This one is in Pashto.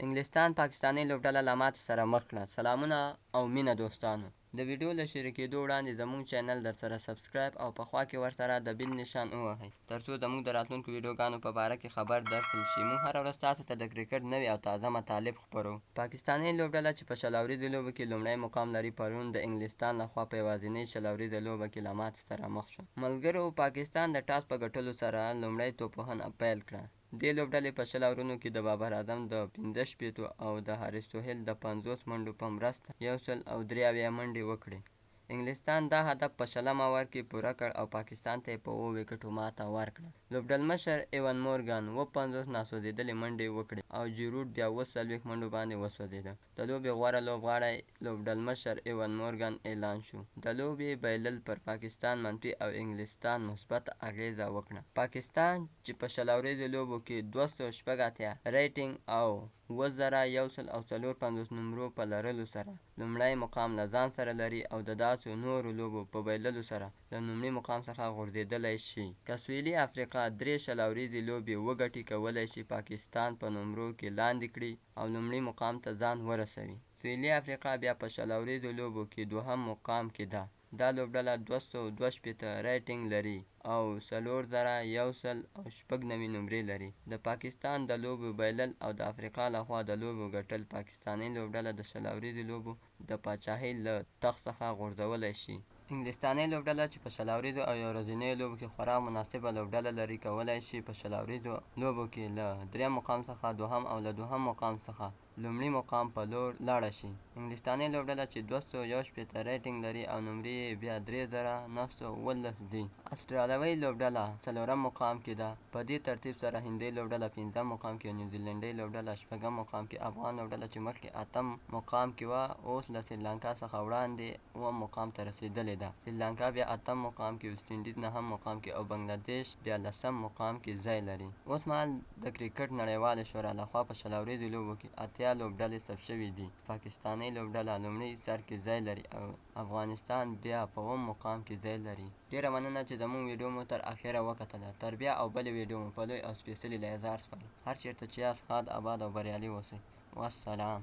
انګلستان پاکستاني لوبډله له ماتې سره مخ کړه. سلامونه او مینه دوستانو. د ویډیو له شریکېدو وړاندې زموږ چینل درسره سبسکرایب او په خوا کې ورسره د بیل نشان ووهئ ترڅو زموږ د راتلونکو ویډیوګانو په باره کې خبر درکړل شي. موږ هره ورځ تاسو ته د کرکټ نوي او تازه مطالب خپروو. پاکستاني لوبډله چې په شل اوریزو لوبو کې لومړی مقام لري پرون د انګلستان لخوا په یوازینۍ شل اوریزه لوبه کې له ماتې سره مخ شو. ملګرو پاکستان د ټاس په ګټلو سره لومړی توپوهنه پیل کړه. دې لوبډلې په شل اورونو کې د بابر اعظم د 65 او د حارث سهیل د 50 منډو په مرسته 183 منډې وکړې. انګلستان دا هدف په شلم اوور کې پوره کړ او پاکستان ته یې په 7 وکټو ماته ورکړه. لوبډلمشر ایون مورګان 50 ناسوځېدلې منډې وکړې او جیروډ بیا 40 منډو باندې وسوځېده. د لوبې غوره لوبغاړی لوبډلمشر ایون مورګان اعلان شو. د لوبې بایلل پر پاکستان منفي او انګلستان مثبت اغیزه وکړه. پاکستان چې په شل اوریزو لوبو کې 286 ریټینګ او 7154 نمرو په لرلو سره لومړی مقام له ځان سره لري او د داسې نورو لوبو په بایللو سره له لومړي مقام څخه غورځېدلی شي. که سویلي افریقا 3 شل اوریزې لوبې وګټي کولی شي پاکستان په نمرو کې لاندې کړي او لومړي مقام ته ځان ورسوي. سویلي افریقا بیا په شل اوریزو لوبو کې دوهم مقام کې ده. دا لوبډله 262 ریټینګ لري او 4196 نمرې لري. د پاکستان د لوبو بایلل او د افریقا لخوا د لوبو ګټل پاکستاني لوبډله د شل اوریزو لوبو د پاچاهۍ له تخت څخه غورځولی شي. انګلستاني لوبډله چې په شل اوریزو او یو ورځنیو لوبو کې خورا مناسبه لوبډله لري کولی شي په شل اوریزو لوبو کې له درېیم مقام څخه دوهم او له دوهم مقام څخه لومړي مقام په لور لاړه شي. انګلستاني لوبډله چې 261 ریټینګ لري او نمرې یې بیا 3912 دي. استرالیوي لوبډله څلورم مقام کې ده. په دې ترتیب سره هندۍ لوبډله پنځم مقام کې او نیوزیلینډۍ لوبډله شپږم مقام کې. افغان لوبډله چې مخکې اتم مقام کې وه اوس له سریلانکا څخه وړاندې اووم مقام ته رسېدلې ده. سریلانکا بیا اتم مقام کې، ویسټ انډیز نهم مقام کې او بنګلادیش بیا لسم مقام کې ځای لري. اوس مهال د کرکټ نړیوالې شورا لخوا په شل اوریزو لوبو کې 80 لوبډلې ثبت شوي دي. پاکستاني لوبډله لومړي سر کې ځای لري او افغانستان بیا په اووم مقام کې ځای لري. ډیره مننه چې زموږ ویډیو مو تر اخره وکتله. تر بیا او بلې ویډیو مو په لوی او سپیڅلي لیزار سپارم. هر چیرته چې یاست ښاد، اباد او بریالي اوسئ. والسلام.